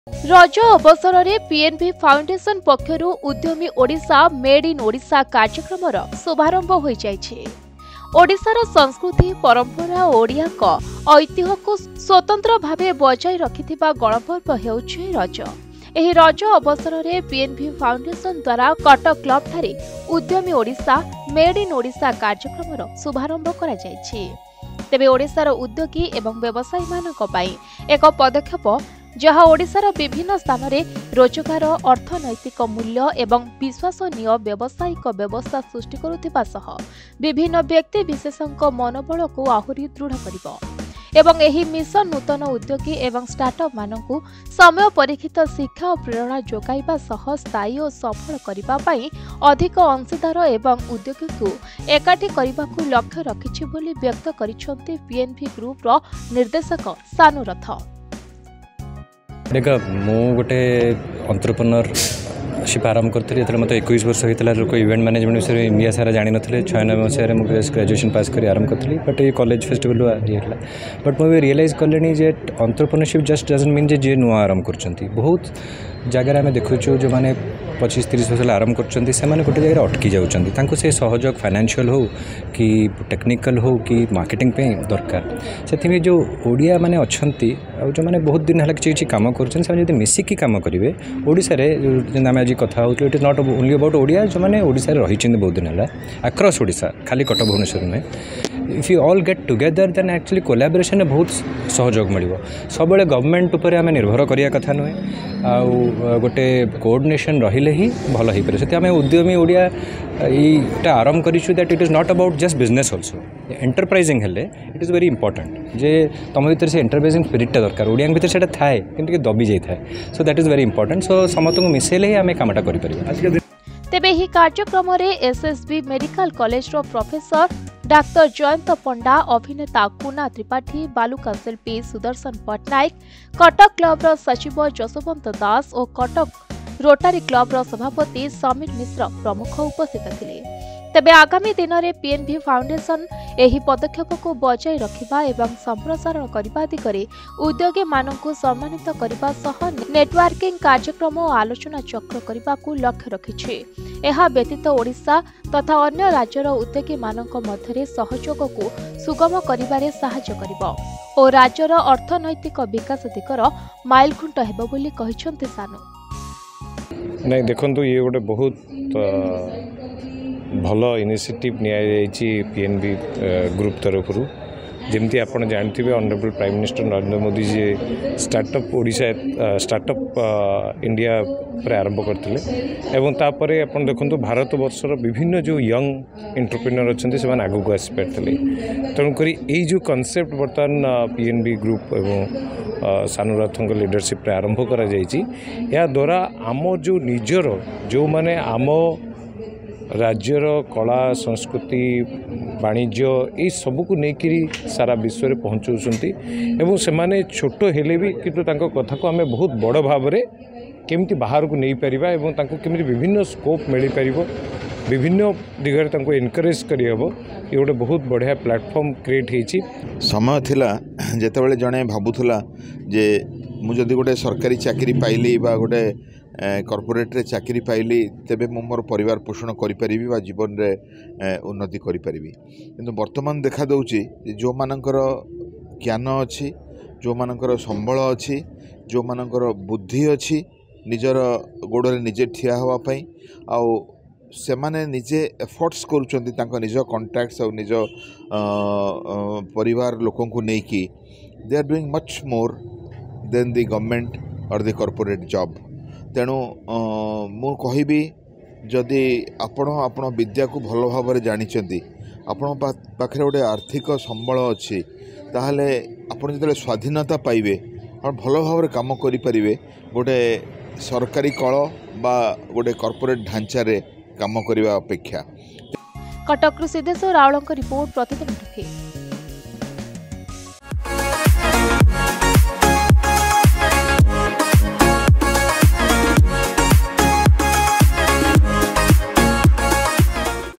रज अवसर में पीएनबी फाउंडेशन पक्षर उद्यमी ओडिशा मेड इन ओडिशा कार्यक्रम शुभारंभ हो जाइए। ओडिशार संस्कृति परंपरा और ओडिया ऐतिह्य को स्वतंत्र भावे बजाय रखिथिबा गणपर्व हेउछि रज। एही रज अवसर में पीएनबी फाउंडेशन द्वारा कटक क्लब ठारे उद्यमी ओडिशा मेड इन ओडिशा कार्यक्रम शुभारंभ करा जाइछि। तेबे ओडिशार उद्योगी एवं व्यवसायी मानक पई एक पदक्षेप जहाँ ओडिशार विभिन्न स्थान में रोजगार अर्थनैतिक मूल्य एवं विश्वसनीय व्यावसायिक व्यवस्था सृष्टि करुथिबा सह विभिन्न व्यक्ति विशेषक मनोबल को आहुरी दृढ़ करिबो एवं एही मिशन नूतन उद्योगी एवं स्टार्टअप मानकु समय परीक्षित शिक्षा और प्रेरणा जोगाइबा सह स्थायी और सफल करिबा पई अधिक अंशीदार एवं उद्योगी को एकाठी करबाकु लक्ष्य रखिछि बोली व्यक्त करिसंती पीएनबी ग्रुप रो निर्देशक सानु रथ। देख मु गोटे एंटरप्रेन्योरशिप आरंभ करी जो मतलब 21 वर्ष होता लोक इवेंट मैनेजमेंट विषय में इंडिया सारा जानी नथिले 96 मसीह मुझे ग्रेजुएशन पास कर आरंभ करी बट ये कॉलेज फेस्टिवल ये बट मुझे रियलाइज कले जे एंटरप्रेन्योरशिप जस्ट डजंट मीन जे नुआ आरंभ कर बहुत जगह आम देखु जो मैंने 25-30 वर्ष आरंभ कर गोटे जगह अटकी जाऊँच से सहयोग फाइनेंशियल हो कि टेक्निकल हो कि मार्केटिंग पे दरकार से जो ओडिया माने अच्छी जो मैंने बहुत दिन है किसी कम कर मिसिकी कम करेंगे ओडिशा रे आम आज कथा हो it is not only about Odia जो मैंने ओडिशा रही बहुत दिन है अक्रॉस ओडिशा खाली कटक भुवनेश्वर में if you all get together then actually collaboration में बहुत सहयोग मिल सब गवर्नमेंट उपर आम निर्भर करिया कथा नुहे आ गोटे कोऑर्डिनेशन रहिले ही भल हो पारे से आम उद्यमी ओडिया यहाँ आरंभ करूँ that it is not about just business also enterprising हेले इट इज वेरी इंपोर्टेंट जे तुम भीतर से एंटरप्राइजिंग स्पिरिट दरकार ओडिया भीतर से थाए कि दबी जाए so that is very important so समस्त को मिसेले ही आम कामटा कर तेबे ही कार्यक्रम में एसएसबी मेडिकल कॉलेज रो प्रोफेसर डाक्टर जयंत पंडा अभिनेता कुना त्रिपाठी बालुका शिल्पी सुदर्शन पट्टनायक कटक क्लब रो सचिव जसवंत दास और कटक रोटारी क्लब रो सभापति समीर मिश्र प्रमुख उपस्थित थिले। तेबे आगामी दिन में पीएनबी फाउंडेशन एही पदक्षेप को बजाय रखिबा एवं संप्रसारण करबा दिगरे उद्योगी मानकु सम्मानित करबा सह नेटवर्किंग कार्यक्रम और आलोचना चक्र करबा को लक्ष्य रखिछि। एहा व्यतीत ओडिशा तथा अन्य राज्यर उद्योगी मानक मध्यरे सहयोग को सुगम करिबारे सहायता करिबो और राज्यर अर्थनैतिक विकास दिगर माइलखुंट हेबो बोली कहिसंते सानु। नहीं देखंतु ये गोटे बहुत भल इनिशिएटिव पीएनबी ग्रुप तरफ जमती आपड़ जानते honourable prime minister Narendra Modi ji startup Odisha startup India पर आरंभ करते एवं तापर आपन देखंतु भारत वर्षर विभिन्न जो यंग एंटरप्रेन्योर अच्छा से आगू को आसी पारे तेणुक यही जो कॉन्सेप्ट बर्तमान पीएनबी ग्रुप एवं सानुरथ लीडरशिप आरंभ करा या द्वारा आम जो निजर जो माने आम राज्यर कला संस्कृति वाणिज्य ये सब को लेकर सारा विश्व में पहुँचाऊँच एवं से माने छोट हेले भी किंतु तांको कथा को आम बहुत बड़ भाव में केमती बाहर को नहीं पारिबा एवं तांको केमती विभिन्न स्कोप मिल पार विभिन्न दिगरे तांको एनकरेज करहब ये गोटे बहुत बढ़िया प्लेटफॉर्म क्रिएट होती समय थिला जेतेबेले जणे भाबुथला जे मु जदि गोटे सरकारी चाकरी पाइली बा गोटे कॉर्पोरेट रे चाकरी पाइली तेबे मु मोर परिवार पोषण करि परिबी बा जीवन रे उन्नति करि परिबी किंतु वर्तमान देखा दउची जो मानकर ज्ञान अछि जो मानकर संबल अछि जो मानकर बुद्धि अछि निजर गोड़े निजे ठिया हवा पई आउ से माने निजे एफर्ट्स करूचंती तांको निज कॉन्टैक्ट्स और निज परिवार लोकों को नहीं की they are doing much more than the government और द कॉर्पोरेट जॉब तेणु मु कहिबी जदि आपण विद्या को भल भाव जानी आपण पाखे गोटे आर्थिक संबल अच्छी ताहले आपण जो स्वाधीनता पाइबे और भल भाव काम करें गोटे सरकारी कल बा गोटे कॉर्पोरेट ढांचा रे काम करने अपेक्षा। कटक सिद्धेश्वर रावल रिपोर्ट प्रतिदिन।